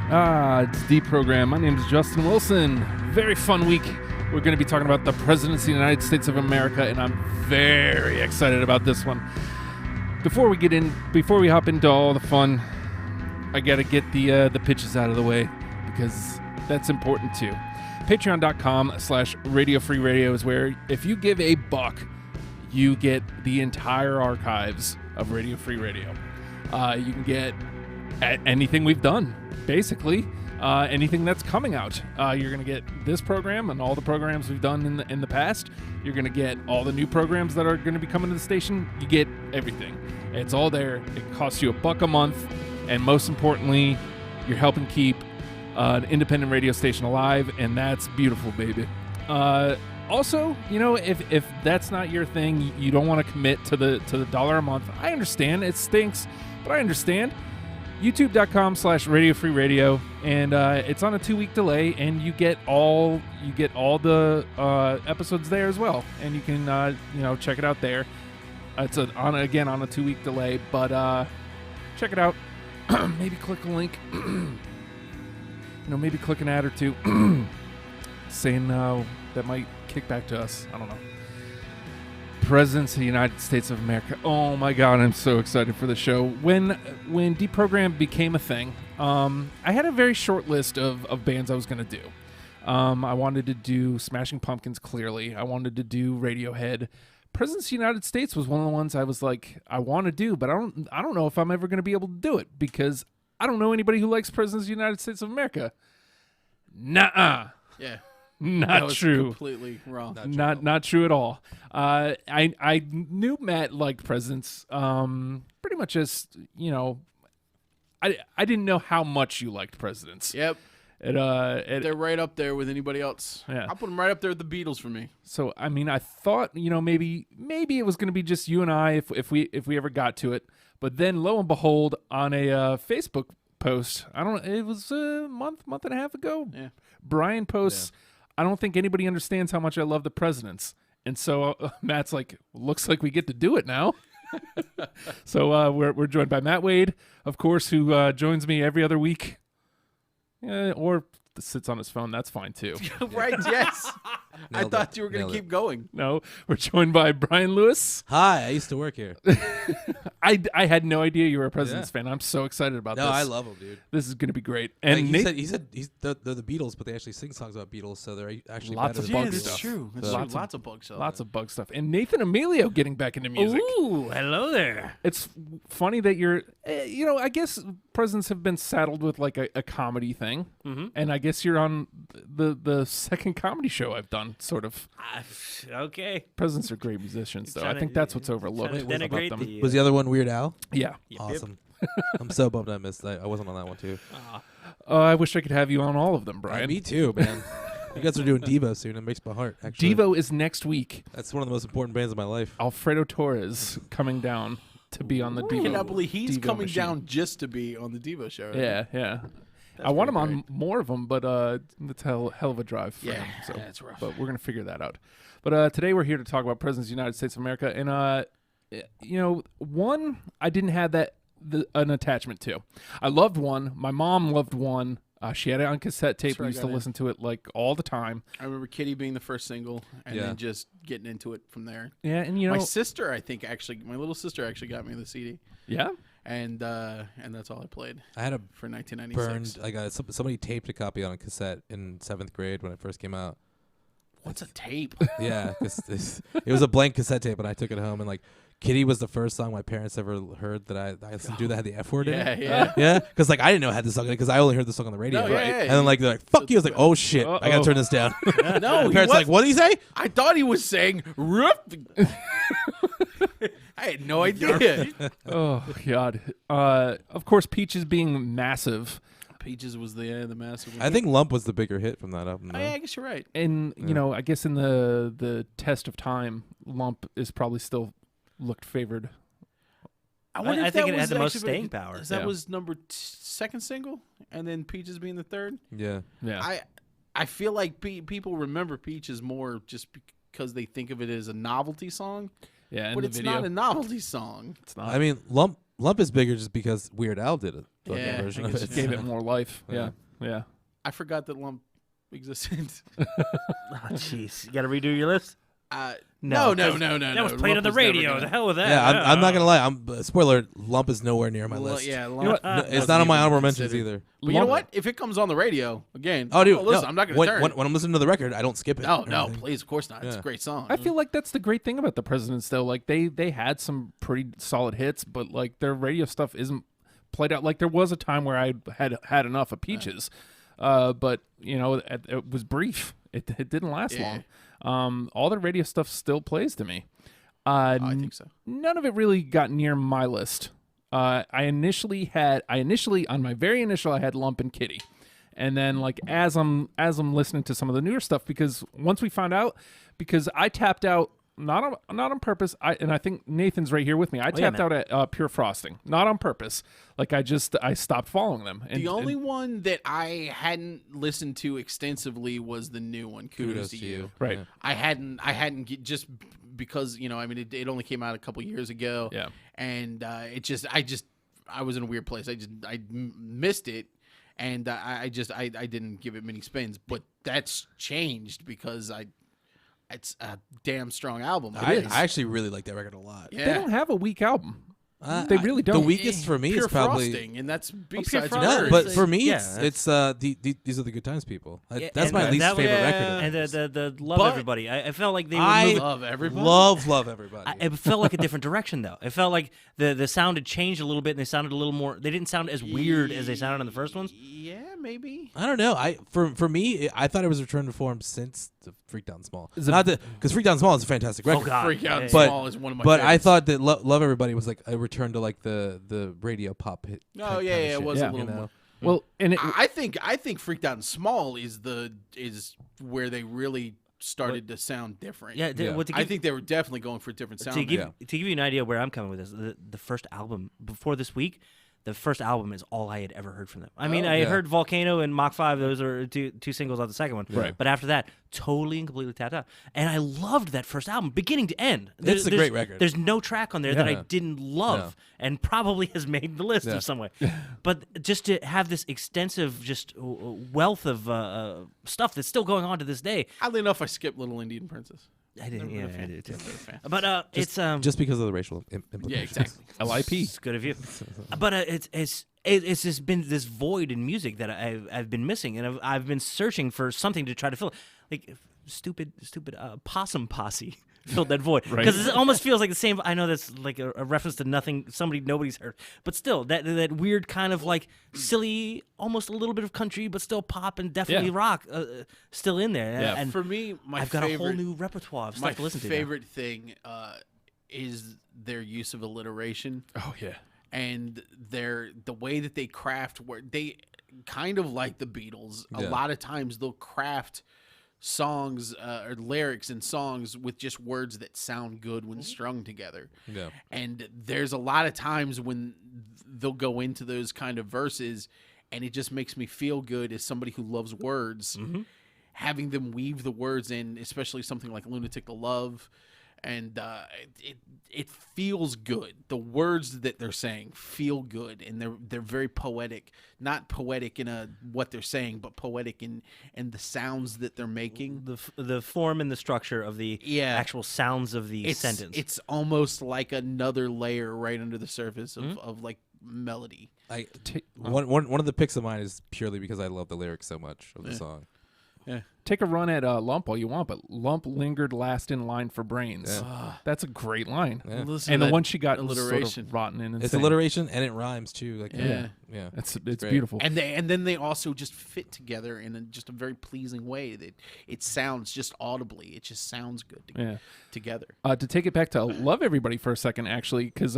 It's Deprogrammed. My name is Justin Wilson. Very fun week. We're going to be talking about the presidency of the United States of America, and I'm very excited about this one. Before we hop into all the fun, I got to get the pitches out of the way because that's important too. Patreon.com/Radio Free Radio is where if you give $1, you get the entire archives of Radio Free Radio. You can get anything we've done, basically. Anything that's coming out. You're going to get this program and all the programs we've done in the past. You're going to get all the new programs that are going to be coming to the station. You get everything. It's all there. It costs you $1 a month. And most importantly, you're helping keep an independent radio station alive, and that's beautiful, baby. Also, you know, if that's not your thing, you don't want to commit to the $1 a month. I understand. It stinks, but I understand. YouTube.com/Radio Free Radio, and it's on a 2-week delay, and you get all the episodes there as well, and you can check it out there. It's on a 2-week delay, but check it out. Maybe click a link. Maybe click an ad or two, saying that might kick back to us. I don't know. Presidents of the United States of America. Oh my God, I'm so excited for the show. When Deprogrammed became a thing, I had a very short list of bands I was going to do. I wanted to do Smashing Pumpkins, clearly. I wanted to do Radiohead. Presidents of the United States was one of the ones I was like, I want to do, but I don't know if I'm ever going to be able to do it because I don't know anybody who likes Presidents of the United States of America. Nuh-uh. Yeah. Not true. Completely wrong. Not true at all. I knew Matt liked Presidents. Pretty much just I didn't know how much you liked Presidents. Yep. They're right up there with anybody else. Yeah. I'll put them right up there with the Beatles for me. So I mean, I thought maybe it was going to be just you and I if we ever got to it. But then lo and behold, on a Facebook post, it was a month and a half ago. Yeah. Brian posts. Yeah. I don't think anybody understands how much I love the Presidents. And so Matt's like, looks like we get to do it now. So we're joined by Matt Wade, of course, who joins me every other week. Or sits on his phone. That's fine, too. Right, yes. I thought you were going to keep going. No, we're joined by Brian Lewis. Hi, I used to work here. I had no idea you were a Presidents fan. I'm so excited about this. No, I love them, dude. This is going to be great. And he said they're the Beatles, but they actually sing songs about Beatles, so they're actually lots better of bug than stuff. That's true. That's So. true. Lots of bug stuff. Lots of bug stuff. And Nathan Emilio getting back into music. Ooh, hello there. It's funny that you're, I guess Presidents have been saddled with like a comedy thing. Mm-hmm. And I guess you're on the second comedy show I've done, sort of. Okay. Presidents are great musicians, though. I Trying think to- that's what's overlooked trying to about denigrate them. the, Was the other one Weird Al? Yeah. Yep. Awesome. I'm so bummed I missed that. I wasn't on that one, too. I wish I could have you on all of them, Brian. Me too, man. You guys are doing Devo soon. It makes my heart, actually. Devo is next week. That's one of the most important bands of my life. Alfredo Torres coming down to be on the Devo. I cannot believe he's Devo coming machine. down just to be on the Devo show. Right? Yeah. I want him pretty on more of them, but it's hell of a drive for him. So, that's rough. But we're going to figure that out. But today we're here to talk about Presidents of the United States of America. And, one, I didn't have an attachment to. I loved one. My mom loved one. She had it on cassette tape. We used to listen to it like all the time. I remember Kitty being the first single and then just getting into it from there. Yeah, and my sister, my little sister actually got me the CD. Yeah? And that's all I played. I had a for 1996. burned. I got somebody taped a copy on a cassette in 7th grade when it first came out. What's a tape? Yeah, because it was a blank cassette tape, and I took it home, and like Kitty was the first song my parents ever heard that I listened to that had the F word in it. Yeah. Because like I didn't know I had the song in it because I only heard the song on the radio. No, yeah, yeah, and then like they're like, "Fuck you!" I was like, "Oh shit, I gotta turn this down." No, my parents like, "What did he say?" I thought he was saying "roof." I had no idea. Oh God! Of course, Peaches being massive. Peaches was the massive one. I think Lump was the bigger hit from that album. Oh, yeah, I guess you're right. And I guess in the test of time, Lump is probably still looked favored. I think it had the most staying power. That was second single, and then Peaches being the third. Yeah. I feel like people remember Peaches more just because they think of it as a novelty song. Yeah, but it's not a novelty song. It's not. I mean, Lump Lump is bigger just because Weird Al did a fucking version of it. Just gave it more life. Yeah. Yeah. I forgot that Lump existed. Oh, jeez. You got to redo your list? No. That was played on the radio. The hell with that. Yeah, I'm not gonna lie. Spoiler: Lump is nowhere near my list. Yeah, Lump. You know what? It's not on my honorable mentions either. But you know what? If it comes on the radio again, Dude, listen, no. I'm not gonna turn. When I'm listening to the record, I don't skip it. No, please, of course not. It's a great song. I feel like that's the great thing about the Presidents, though. Like they had some pretty solid hits, but like their radio stuff isn't played out. Like there was a time where I had enough of Peaches, but it was brief. It didn't last long. All the radio stuff still plays to me. I think so. None of it really got near my list. I initially on my very initial I had Lump and Kitty, and then like as I'm listening to some of the newer stuff, because once we found out, because I tapped out not on purpose. I think Nathan's right here with me. I tapped out at Pure Frosting, not on purpose. Like I stopped following them. And, the only one that I hadn't listened to extensively was the new one. Kudos to you. Right. Yeah. I hadn't just because it only came out a couple years ago. Yeah. And I was in a weird place. I missed it, and I didn't give it many spins. But that's changed because it's a damn strong album. I actually really like that record a lot. Yeah. They don't have a weak album. They really don't. The weakest for me Pure is probably Frosting, and that's B-sides. Pure no, Frosting. but for me, Yeah, it's these are the good times, people. Yeah, That's my least favorite record. And the Love But Everybody. I felt like they were I moving. Love Everybody. Love everybody. It felt like a different direction, though. It felt like the sound had changed a little bit, and they sounded a little more. They didn't sound as weird as they sounded on the first ones. Yeah, maybe. I don't know. For me, I thought it was a return to form since the Freak Down Small. Is it- Not that because Freak Down Small is a fantastic record. God. Freak Out Yeah, Small is one of my But favorites. I thought that Love Everybody was like a return to like the radio pop hit. Oh, type yeah, kinda it shit, was a little you know? more. Well, and it, I think Freaked Out and Small is where they really started to sound different. Yeah, Yeah. To I give, think they were definitely going for a different sound. to give you an idea where I'm coming with this, the first album before this week. The first album is all I had ever heard from them. I mean, I yeah. heard Volcano and Mach 5. Those are two singles off the second one. Right. But after that, totally and completely tapped out. And I loved that first album, beginning to end. It's a great record. There's no track on there that I Yeah. didn't love and probably has made the list Yeah. in some way. But just to have this extensive just wealth of stuff that's still going on to this day. Oddly enough, I skipped Little Indian Princess. I didn't. Never Yeah, been a fan. I did too. Never been a fan. But it's just because of the racial implications. Yeah, exactly. LIP. It's good of you. But it's just been this void in music that I've been missing, and I've been searching for something to try to fill. Like stupid Possum Posse filled that void Right. because it almost feels like the same. I know that's like a reference to nobody's heard, but still that weird kind of like silly, almost a little bit of country, but still pop and definitely rock still in there. Yeah. And For me, I've got a whole new repertoire of my stuff to listen to. favorite thing is their use of alliteration. Oh yeah. And the way that they craft they kind of like the Beatles. A Yeah. lot of times they'll craft songs or lyrics and songs with just words that sound good when strung together. Yeah. And there's a lot of times when they'll go into those kind of verses and it just makes me feel good as somebody who loves words. Having them weave the words in, especially something like Lunatic to Love, and it feels good. The words that they're saying feel good, and they're very poetic. Not poetic in what they're saying, but poetic in the sounds that they're making. The form and the structure of the actual sounds of the sentence. It's almost like another layer right under the surface of like melody. One of the picks of mine is purely because I love the lyrics so much of the song. Yeah. Take a run at Lump all you want, but Lump lingered last in line for brains. That's a great line. Yeah. Listen And to the that one she got was sort alliteration. of rotten and It's insane. alliteration and it rhymes too. Like Yeah. yeah. It's great. beautiful. And then they also just fit together in just a very pleasing way that it sounds just audibly. It just sounds good together. To take it back to Love Everybody for a second, actually, because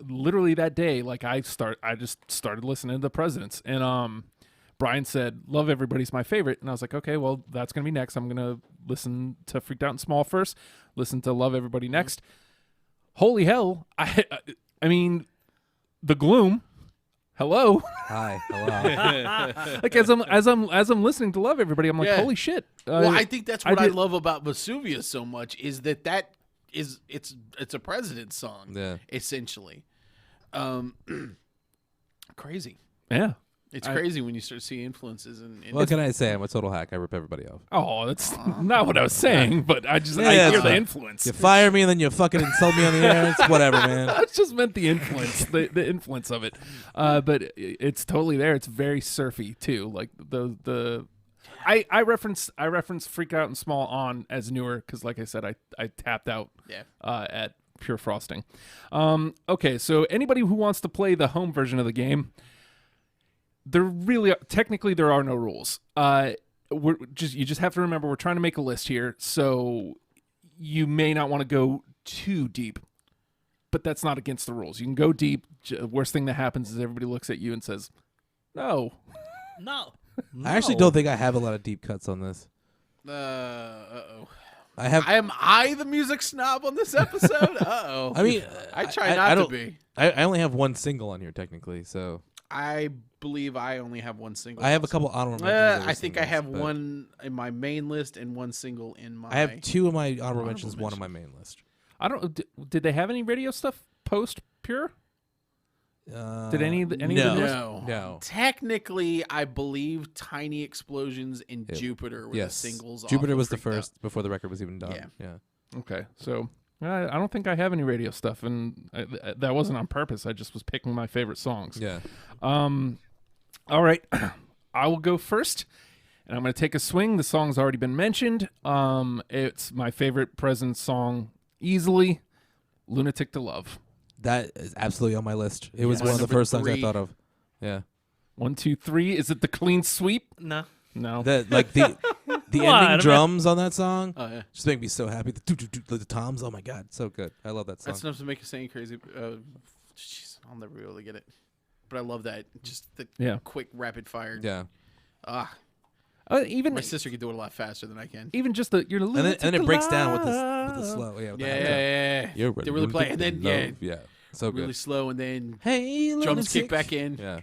literally that day, like I just started listening to the Presidents, and Brian said, "Love Everybody's my favorite," and I was like, "Okay, well that's gonna be next. I'm gonna listen to Freaked Out and Small first, listen to Love Everybody next." Holy hell! I mean, the gloom. Hello. Hi. Hello. Like as I'm listening to Love Everybody, I'm like, Yeah. holy shit. Well, I think that's what I did- love about Vesuvius so much is that is it's a President's song, Yeah. essentially. Crazy. Yeah. It's crazy when you start seeing influences. What can I say? I'm a total hack. I rip everybody off. Oh, that's not what I was saying, but I Yeah, I hear that's the fine. influence. You fire me and then you fucking insult me on the air. It's whatever, man. I just meant the influence, the influence of it. But it's totally there. It's very surfy too. Like I reference Freak Out and Small On as newer because, like I said, I tapped out at Pure Frosting. Okay, so anybody who wants to play the home version of the game, technically there are no rules. You just have to remember we're trying to make a list here, so you may not want to go too deep, but that's not against the rules. You can go deep. Worst thing that happens is everybody looks at you and says, "No." I actually don't think I have a lot of deep cuts on this. Uh-oh. Am I the music snob on this episode? Uh-oh. I mean, I try not to be. I only have one single on here technically, so I believe I only have one single. I have a couple honorable mentions. I think I have one in my main list and one single in my. I have two of my honorable mentions, one on my main list. I don't. Did they have any radio stuff post Pure? Did any of them? No. Technically, I believe Tiny Explosions in Jupiter were the singles. Jupiter was the Freaked Out. first before the record was even done. Yeah. Okay, so I don't think I have any radio stuff, and that wasn't on purpose. I just was picking my favorite songs. Yeah. All right, I will go first, and I'm going to take a swing. The song's already been mentioned. It's my favorite Presence song, easily, "Lunatic to Love." That is absolutely on my list. It was one of the first songs I thought of. Yeah. 1, 2, 3. Is it the clean sweep? No. The ending drums on that song just make me so happy. The toms, oh my god, so good. I love that song. That's enough to make you sing crazy. Jeez, I'll never be able to get it. But I love that. Just the quick, rapid fire. Yeah. Even my sister can do it a lot faster than I can. Even just you're and then it breaks down with the slow. Yeah. They really play, and then so good. Really slow, and then drums kick back in. Yeah.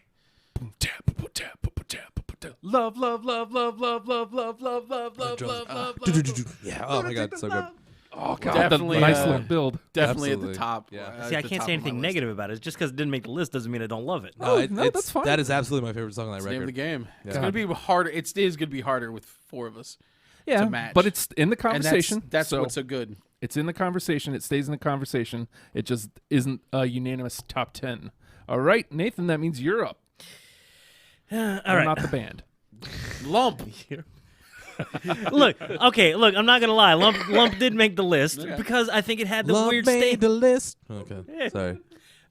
Love, love, love, love, love, love, love, love, love, love. Yeah. Oh my god, so good. Oh god, definitely nice little build. Definitely Absolutely. at the top. Yeah. See, I can't say anything negative about it. Just because it didn't make the list doesn't mean I don't love it. No, that's fine. That is absolutely my favorite song on that It's the record. name of the game. Yeah. It's gonna be harder. It is gonna be harder with four of us. Yeah, to match. but it's in the conversation. And that's what's so good. It's in the conversation. It stays in the conversation. It just isn't a unanimous top 10. All right, Nathan, that means you're up. All right. Not the band. Lump. Look, I'm not gonna lie. Lump did make the list because I think it had the Lump weird made state. the list. Okay, sorry.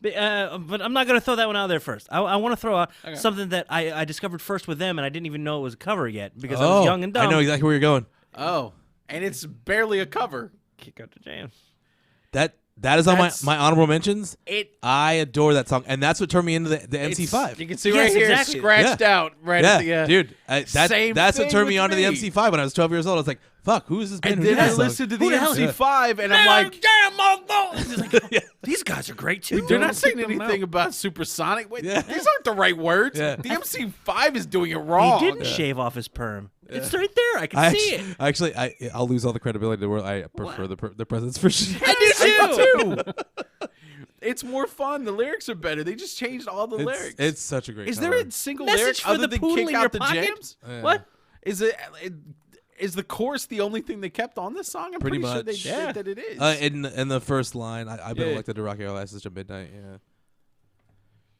But I'm not gonna throw that one out there first. I want to throw out something that I discovered first with them, and I didn't even know it was a cover yet because I was young and dumb. I know exactly where you're going. Oh, and it's barely a cover. Kick out the jam. That is on my honorable mentions. I adore that song, and that's what turned me into the MC5. You can see right here, scratched out right at the dude. That's what turned me onto the MC5 when I was 12 years old. I was like, "Fuck, who is this band?" And who then did I this listened to song? the MC5, and I'm like, "Damn, motherfucker!" These guys are great too. They're not saying anything about supersonic. Wait, these aren't the right words. Yeah. The MC5 is doing it wrong. He didn't shave off his perm. It's right there. I can see it. Actually, I'll lose all the credibility in the world. I prefer the Presence for sure. I do too. It's more fun. The lyrics are better. They just changed all the lyrics. It's such a great. Is cover. there a single Message lyric for other the than poodle kick in your out the pocket? jams? Yeah. What is it? Is the chorus the only thing they kept on this song? I'm Pretty sure much. they did that it is. In the first line, I've been elected to rock your life since midnight. Yeah.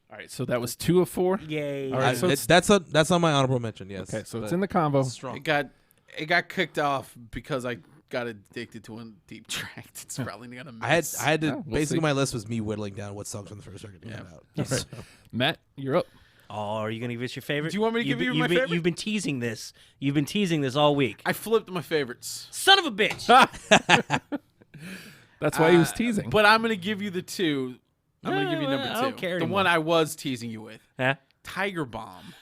All right, so that was 2 of 4. Yay! All right, so that's on my honorable mention. Yes. Okay, so it's in the combo. Strong. It got kicked off because I got addicted to a deep track. It's probably gonna miss. I had to basically see. my list was me whittling down what songs from the first record. Yeah. Out. All right. Matt, you're up. Oh, are you gonna give us your favorite? Do you want me to give you my favorite? You've been teasing this. You've been teasing this all week. I flipped my favorites. Son of a bitch! That's why he was teasing. But I'm gonna give you the two. I'm gonna give you number 2. I don't care the anymore. one I was teasing you with. Huh? Tiger Bomb.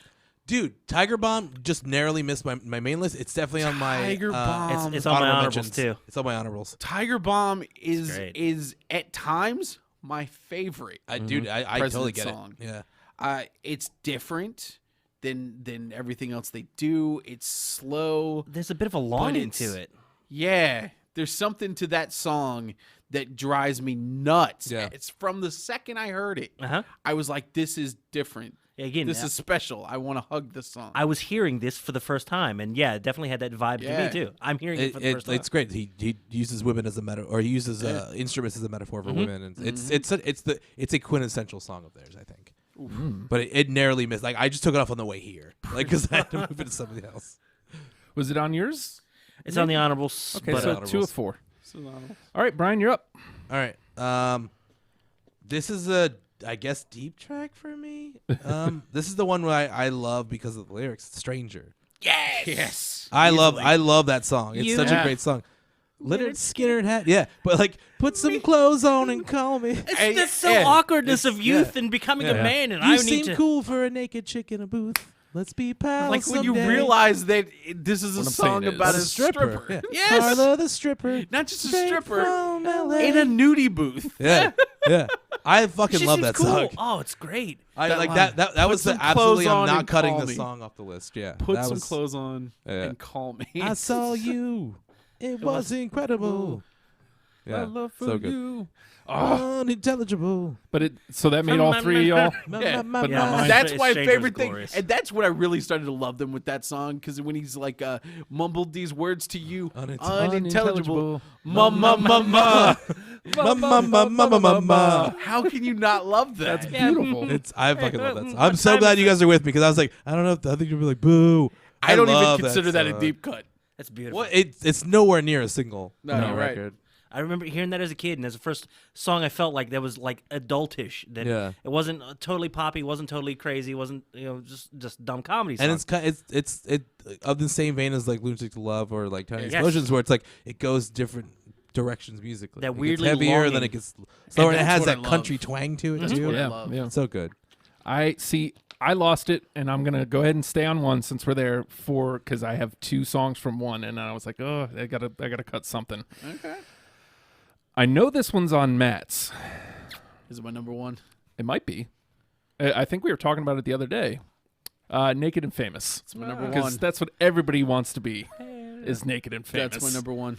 Dude, Tiger Bomb just narrowly missed my main list. It's definitely on my Tiger Bomb. It's on my honorable honorables mentions. too. It's on my honorables. Tiger Bomb great. is at times my favorite. Dude, I totally get song. it. Yeah. It's different than everything else they do. It's slow. There's a bit of a longing to it. Yeah, there's something to that song that drives me nuts. Yeah. It's from the second I heard it. Uh-huh. I was like, this is different. Again, This is special. I want to hug this song. I was hearing this for the first time, and yeah, it definitely had that vibe to Yeah. me too. I'm hearing it for the first time. It's great. He uses women as a metaphor, or he uses instruments as a metaphor for women, and it's a quintessential song of theirs, I think. But it narrowly missed. Like I just took it off on the way here, like because I had to move it to something else. Was it on yours? It's on the honorables. Okay, but, so honorables. 2 of 4. All right, Brian, you're up. All right. This is a, I guess, deep track for me. This is the one where I love because of the lyrics. Stranger. yes. I love that song. It's such a great song. Leonard Skinner hat. Yeah, but like put some clothes on and call me. It's just so awkwardness of youth and becoming a man, and You I seem need to. cool for a naked chick in a booth. Let's be pals. Like when you someday. realize that this is a What I'm song saying is- about a A stripper. Yeah. Yes. Carla the stripper. Not just a straight stripper from LA. in a nudie booth. Yeah, yeah. I fucking She love seems that cool. song. Oh, it's great. I That like line. that. That Put was some the absolutely. clothes I'm on not and cutting call the me. song off the list. Yeah, Put that some was, clothes on Yeah. and call me. I saw you. It was incredible. Yeah, love for so good. you. Unintelligible. But so that made all three of y'all. Yeah, but not Yeah. mine. That's It's my Stranger's favorite thing, glorious. and that's when I really started to love them with that song. Because when he's like mumbled these words to you, unintelligible, ma ma ma ma. Mama. How can you not love that? That's beautiful. I fucking love that song. I'm so glad you guys are with me because I was like, I don't know. I think you'll be like, boo. I don't even love consider that a song. deep cut. That's beautiful. Well, it's nowhere near a single No, you're right. record. I remember hearing that as a kid, and as the first song I felt like that was like adultish. That Yeah. it wasn't totally poppy, wasn't totally crazy, wasn't just dumb comedy. And song. it's of the same vein as like Lunatic to Love or like Tiny Yes. Explosions, where it's like it goes different directions musically. That It gets weirdly heavier, longing. then it gets slower, and it that's has what I that love. country twang to it too. what I Yeah, love. yeah. So good. I see. I lost it, and I'm gonna go ahead and stay on one since we're there because I have 2 songs from one, and I was like, oh, I gotta cut something. Okay. I know this one's on Matt's. Is it my number one? It might be. I think we were talking about it the other day. Naked and Famous. It's my number Because one. that's what everybody wants to be. Is naked and famous. That's my number one.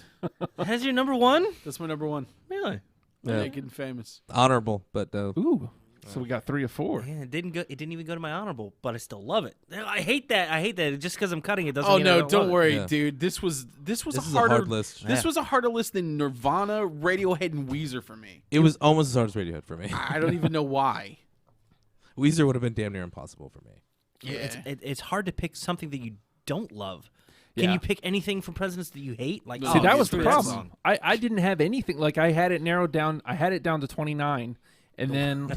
Has your number one? That's my number one. Really? Yeah. Naked and Famous. Honorable, but Ooh. So we got 3 of 4. Yeah, it didn't go. It didn't even go to my honorable, but I still love it. I hate that. Just because I'm cutting it doesn't. Oh mean I no! don't Don't love it. worry, Yeah. dude. This was a this is harder a hard list. This Yeah. was a harder list than Nirvana, Radiohead, and Weezer for me. It was almost as hard as Radiohead for me. I don't even know why. Weezer would have been damn near impossible for me. Yeah. It's hard to pick something that you don't love. Can Yeah. you pick anything from Presidents that you hate? Like, No. See, Oh, that was the screw that problem. song. I didn't have anything. Like, I had it narrowed down. I had it down to 29. And then,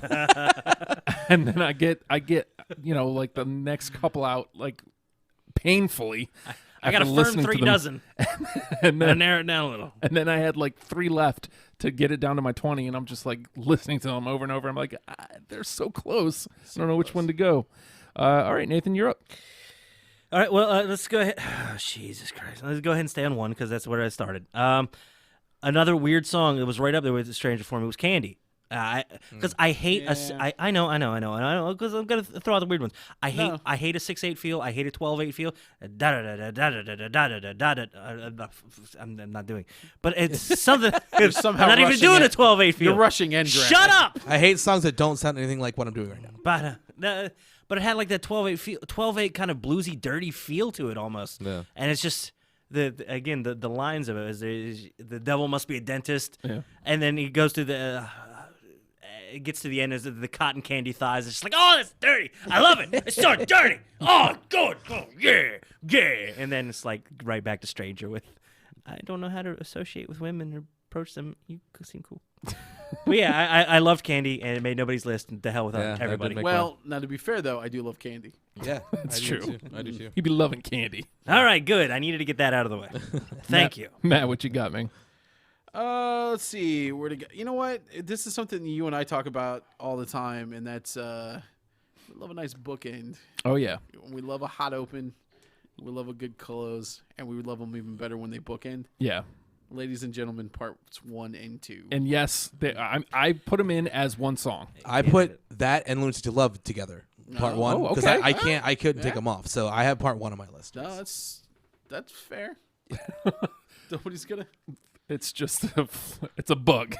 and then I get, like the next couple out, like painfully. I got a after firm listening to 3 them. dozen. And I then, narrow it down a little. and then I had like 3 left to get it down to my 20. And I'm just like listening to them over and over. I'm like, they're so close. I don't know which one to go. All right, Nathan, you're up. All right, well, let's go ahead. Oh, Jesus Christ. Let's go ahead and stay on one because that's where I started. Another weird song that was right up there with Stranger for me was Candy. Because I hate I know, because I'm gonna throw out the weird ones. I hate a 6/8 feel. I hate a 12/8 feel. I'm not doing, but it's something. somehow I'm not even rushing doing a it. 12/8 feel. You're rushing Endra. Shut up. I hate songs that don't sound anything like what I'm doing right now. But it had like that 12/8 feel, 12/8 kind of bluesy, dirty feel to it almost. Yeah. And it's just the lines of it is the devil must be a dentist, and then he goes to it gets to the end as the cotton candy thighs. It's just like, oh, that's dirty. I love it. It's so dirty. Oh, good. Oh, yeah. And then it's like right back to Stranger with, I don't know how to associate with women or approach them. You seem cool. But yeah, I loved Candy, and it made nobody's list. And the hell with Yeah, that everybody. did make Well, now to be fair though, I do love Candy. Yeah, That's true. I do too. You'd be loving Candy. All right, good. I needed to get that out of the way. Thank you. Matt, what you got, man? Let's see where to go. You know what? This is something you and I talk about all the time, and that's we love a nice bookend. Oh, yeah. We love a hot open. We love a good close, and we would love them even better when they bookend. Yeah. Ladies and gentlemen, parts 1 and 2. And yes, I put them in as one song. I put that and Lunatic to Love together, part No. one, Oh, because okay. I couldn't take Yeah. them off, so I have part 1 on my list. No, that's fair. Nobody's gonna. It's just it's a bug.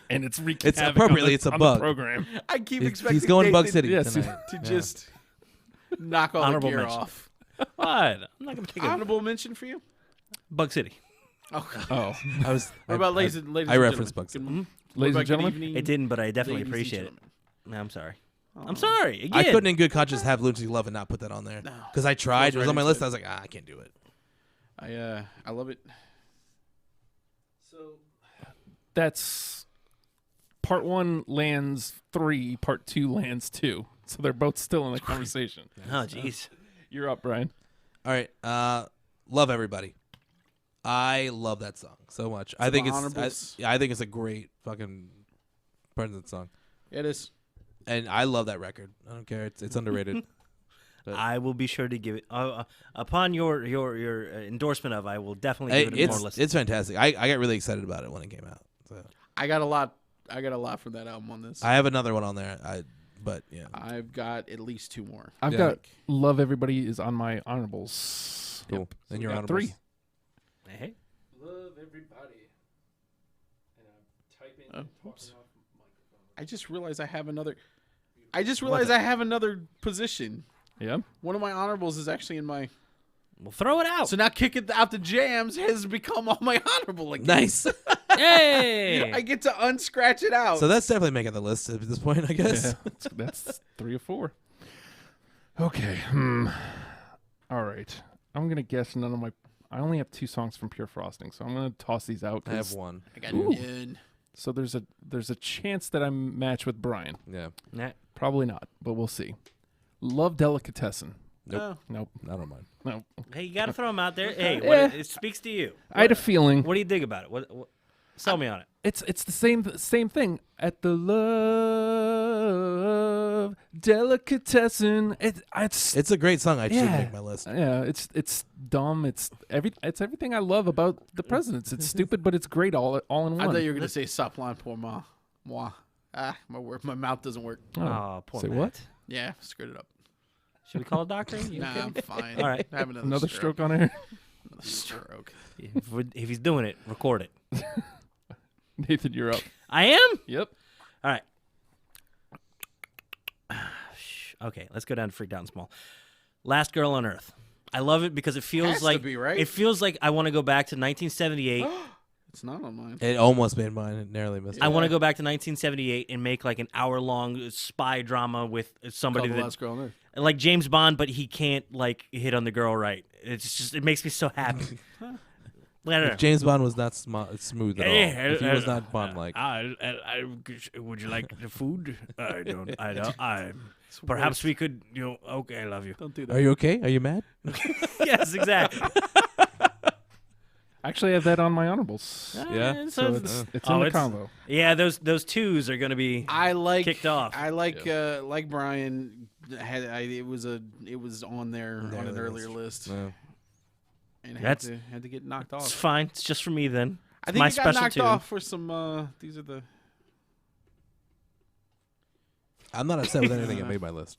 And it's wreaking It's havoc appropriately, on the, it's a on bug. The program. I keep He's expecting going Bug Nathan City yes, tonight. to Yeah. just knock all Honorable the gear mention. off. What? I'm not gonna take a Honorable mention for you? Bug City. Oh, Oh, I was. what about ladies and I gentlemen? referenced Bugs. Good- ladies what and about good gentlemen. evening, It didn't, but I definitely ladies and appreciate it. gentlemen? No, I'm sorry. I'm sorry. Again. I couldn't, in good conscience, have Lunatic Love and not put that on there No. because I tried. It was right on my into list. it. I was like, I can't do it. I love it. That's part 1 lands 3, part 2 lands 2. So they're both still in the conversation. Oh, jeez. You're up, Brian. All right. Love Everybody. I love that song so much. I think my it's. honorables? I think it's a great fucking President song, It is. and I love that record. I don't care. It's underrated. I will be sure to give it upon your endorsement of. I will definitely give it more listen. It's fantastic. I got really excited about it when it came out. So. I got a lot from that album on this. I have another one on there. But yeah. I've got at least 2 more. I've Yeah. got Love Everybody is on my honorables. Cool. Yep. And we your got honorables. 3. Hey. Love Everybody. And I'm typing and talking off I just realized I have another. I have another position. Yeah. One of my honorables is actually in my. Well, throw it out. So now Kick It Out the Jams has become all my honorable again. Nice. Hey. I get to unscratch it out. So that's definitely making the list at this point, I guess. Yeah, that's 3 or 4. Okay. All right. I'm gonna guess none of my. I only have 2 songs from Pure Frosting, so I'm gonna toss these out. I have one. I got Ooh. none. So there's a chance that I match with Brian. Yeah. Nah. Probably not, but we'll see. Love Delicatessen. Nope. Oh. Nope. I don't mind. No. Hey, you got to throw them out there. Hey, Yeah. it speaks to you. I had a feeling. What do you dig about it? What sell me on it. It's the same thing. At the Love Delicatessen. It's a great song. I should Yeah. make my list. Yeah, it's dumb. It's everything I love about the Presidents. It's stupid, but it's great all in one. I thought you were gonna say "Saplan pour moi." My mouth doesn't work. Oh, poor say Matt. what? Yeah, screwed it up. Should we call a doctor? You Nah, okay? I'm fine. All right. I have Another stroke on air. Another stroke. If he's doing it, record it. Nathan, you're up. I am? Yep. All right. Okay, let's go down to Freaked Out and Small. Last Girl on Earth. I love it because it feels Has to like be, right? it feels like I want to go back to 1978. It's not on mine. It almost made mine. It narrowly missed. I it. want to go back to 1978 and make like an hour-long spy drama with somebody Called The that, Last Girl on Earth. like James Bond, but he can't like hit on the girl right. It makes me so happy. I don't know. If James Bond was not smooth at all. If he was not Bond-like. Would you like the food? I don't. Perhaps we could. Okay, I love you. Don't do Are that. you okay? Are you mad? Yes, exactly. Actually, I have that on my honorables. Yeah, So it's in the combo. Yeah, those twos are gonna be. I like Kicked off. I like Brian had. It was on there on an earlier list, No. and That's- had to get knocked It's off. fine. It's just for me then. I It's think my it got special knocked tune. off for some. These are the. I'm not upset with anything that made my list.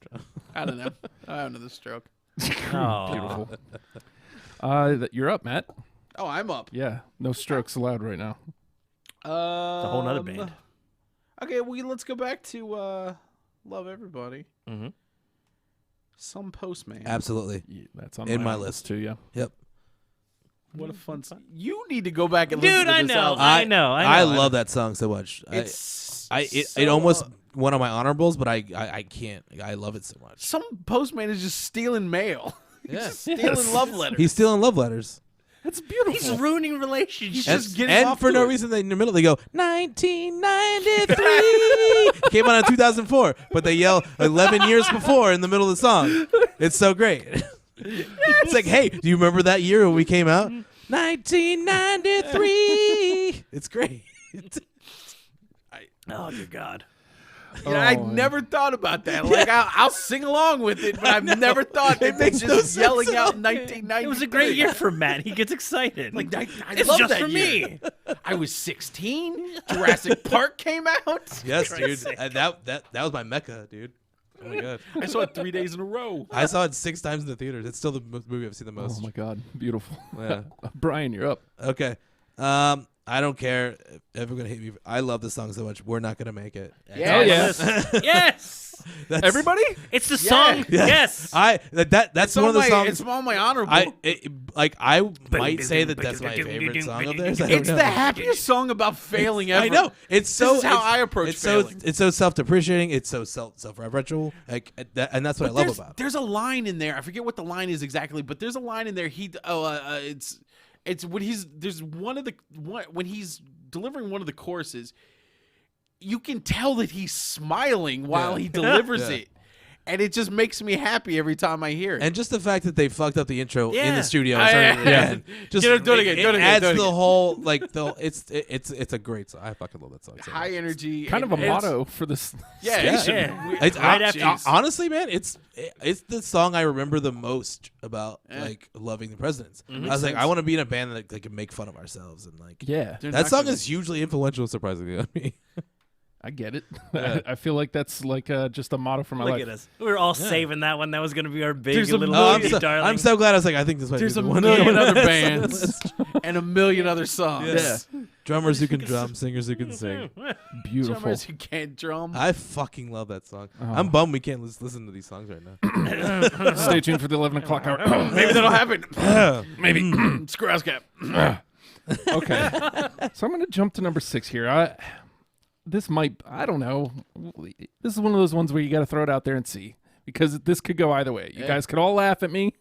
I don't know. I have another stroke. Oh, Beautiful. You're up, Matt. Oh, I'm up. Yeah. No strokes allowed right now. It's a whole nother band. Okay, well, let's go back to Love Everybody. Mhm. Some Postman. Absolutely. Yeah, that's on In my honorables list. too. Yeah. Yep. What a fun song. You need to go back and listen Dude, to I this know. album. I know. I love that song so much. It's It so, almost one of my honorables, but I can't. I love it so much. Some Postman is just stealing mail. He's Yeah. just stealing Yes. love letters. He's stealing love letters. That's beautiful. He's ruining relationships. Just getting and off for to no it. reason, in the middle they go 1993. Came out in 2004, but they yell 11 years before in the middle of the song. It's so great. It's like, hey, do you remember that year when we came out? 1993. It's great. Oh dear God. I never thought about that. Like I'll sing along with it, but I've never thought that makes just no sense yelling at out all. 1993. It was a great year for Matt. He gets excited. Like I it's love just that for year. me. I was 16. Jurassic Park came out. Yes, Christ's dude. sake. That was my mecca, dude. Oh my god. I saw it 3 days in a row. I saw it 6 times in the theaters. It's still the movie I've seen the Oh most. my God. Beautiful. Yeah. Brian, you're up. Okay. I don't care if everyone hate me. I love this song so much. We're not gonna make it. Yes. Yes. That's, Everybody? It's the song. Yeah. Yes. That's one of the songs. It's on my honorable. I might say that's my favorite song of theirs. I don't It's know. the happiest song about failing ever. I know. It's so. This is how it's- I approach it's failing. So it's so self-depreciating. It's so self-referential. Like that, and that's what I love about it. There's a line in there. I forget what the line is exactly, but there's a line in there. It's when when he's delivering one of the choruses. You can tell that he's smiling while he delivers it. And it just makes me happy every time I hear it. And just the fact that they fucked up the intro in Yeah. the studio and started it again, just Do it again, it do it again, adds do it the again. whole it's a great song. I fucking love that song. So high much. energy. Kind of and a it's- motto for this Yeah. station. Yeah. It's Right after- honestly, man, it's the song I remember the most about like loving the Presidents. I was like, I want to be in a band that can make fun of ourselves and like Yeah, They're that not song gonna- is hugely influential, surprisingly on me. I get it. Yeah. I feel like that's like just a motto for my Look life. at us. We were all saving that one. That was going to be our big There's a little million- movie, darling. I'm so glad. I was like, I think this might There's be a the one. million other bands and a million other songs. Yeah. Drummers who can drum, singers who can sing. Beautiful. Drummers who can't drum. I fucking love that song. Oh. I'm bummed we can't listen to these songs right now. Stay tuned for the 11 o'clock hour. Maybe that'll happen. Maybe. Screw house cap. Okay. So I'm going to jump to number 6 here. I don't know. This is one of those ones where you got to throw it out there and see, because this could go either way. You guys could all laugh at me,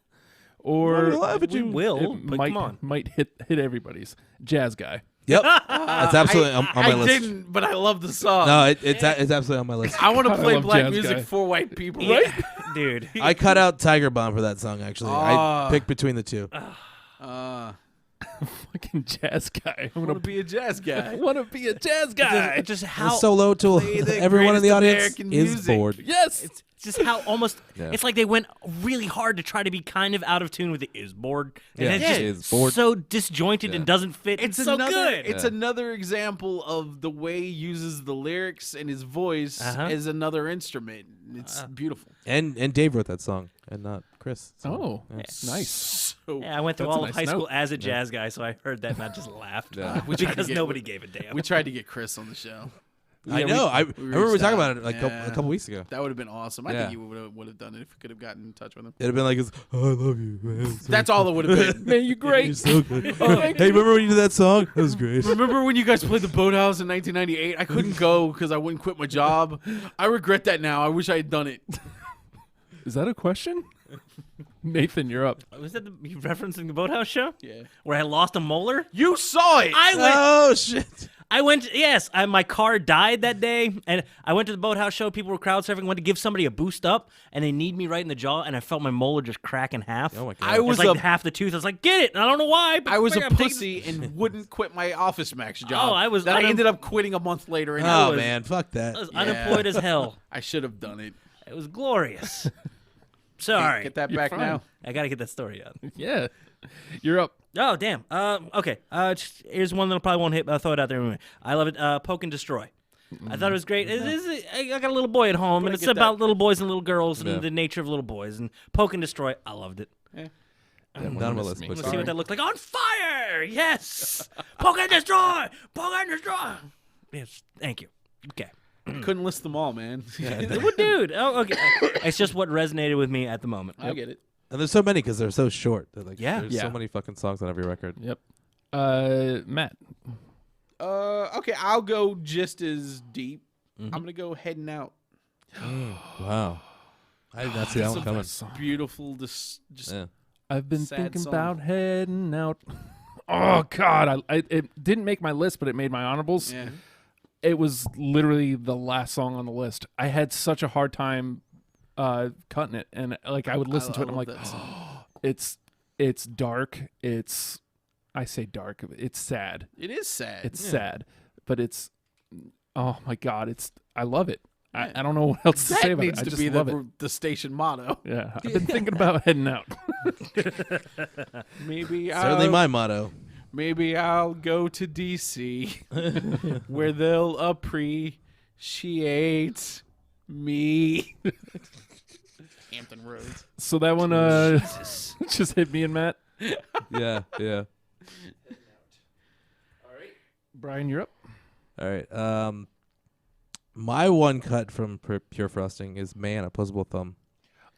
or I'm gonna laugh at We you. will, it but might, come on. might hit everybody's. Jazz Guy. Yep, that's absolutely on my I list. didn't, but I love the song. No, it's absolutely on my list. I want to God, I play love black Jazz music Guy. for white people. Yeah. Dude. I cut out Tiger Bomb for that song. Actually, I picked between the two. Fucking Jazz Guy. I I want to be a jazz guy. want to be a jazz guy. Just The how solo till play the everyone in the greatest audience American is music. bored. Yes. it's just how almost Yeah. it's like they went really hard to try to be kind of out of tune with the is bored. And Yeah. it's Yeah. just Is bored. so disjointed and doesn't fit. It's so another. good. It's another example of the way he uses the lyrics and his voice as another instrument. It's beautiful. And Dave wrote that song, and not Chris. So, Oh, yeah. nice. So Yeah, I went through That's a all of nice high school note. as a jazz guy, so I heard that and I just laughed Yeah. We tried to because get- nobody gave a damn. we tried to get Chris on the show. I know. I remember we reached talking out. about it like Yeah. a couple weeks ago. That would have been awesome. I Yeah. think you would have done it if we could have gotten in touch with him. It'd have been like, "Oh, I love you, man. That's all it would have been. Man, you great. You're so good." Hey, remember when you did that song? That was great. Remember when you guys played the Boathouse in 1998? I couldn't go because I wouldn't quit my job. I regret that now. I wish I had done it. Is that a question? Nathan, you're up. Was that you referencing the Boathouse show? Yeah. Where I lost a molar? You saw it. Oh shit! Yes, my car died that day, and I went to the Boathouse show. People were crowd surfing, went to give somebody a boost up, and they kneed me right in the jaw, and I felt my molar just crack in half. Oh my god! I was It's like a half the tooth. I was like, get it. And I don't know why, but I was a I'm taking- pussy and wouldn't quit my Office Max job. Oh, I was That I unem- ended up quitting a month later. And Oh was- man, fuck that. I was unemployed as hell. I should have done it. It was glorious. Sorry. Get that You're back fine. now. I got to get that story out. Yeah. You're up. Oh, damn. Okay. Here's one that I probably won't hit, but I'll throw it out there anyway. I love it. Poke and Destroy. I thought it was great. I got a little boy at home, and it's get about that. little boys and little girls and Yeah. the nature of little boys. And Poke and Destroy, I loved it. Yeah, not on my list, me. but Let's see what that looked like. On fire! Yes! Poke and Destroy! Poke and Destroy! Yes, thank you. Okay. Couldn't list them all, man. Well, dude. Oh, okay. It's just what resonated with me at the moment. I get it. And there's so many because they're so short. They're like, Yeah. there's Yeah. so many fucking songs on every record. Yep. Matt. Okay, I'll go just as deep. I'm gonna go Heading Out. Wow, I did not see that one coming. Beautiful. Just Yeah. I've been Sad thinking song. about heading out. Oh God, it didn't make my list, but it made my honorables. yeah. It was literally the last song on the list. I had such a hard time cutting it, and like I would listen to it, and I'm love like, that song. it's dark. I say dark. It's sad. It is sad. It's sad, but it's oh my God, I love it. I don't know what else to say that about needs it. I to just be love it. the station motto. Yeah, I've been thinking about heading out. Maybe Certainly my motto. Maybe I'll go to DC where they'll appreciate me. Hampton Roads. So that one just hit me and Matt. Yeah, yeah. Brian, you're up. All right. My one cut from Pure Frosting is Man, Opposable Thumb.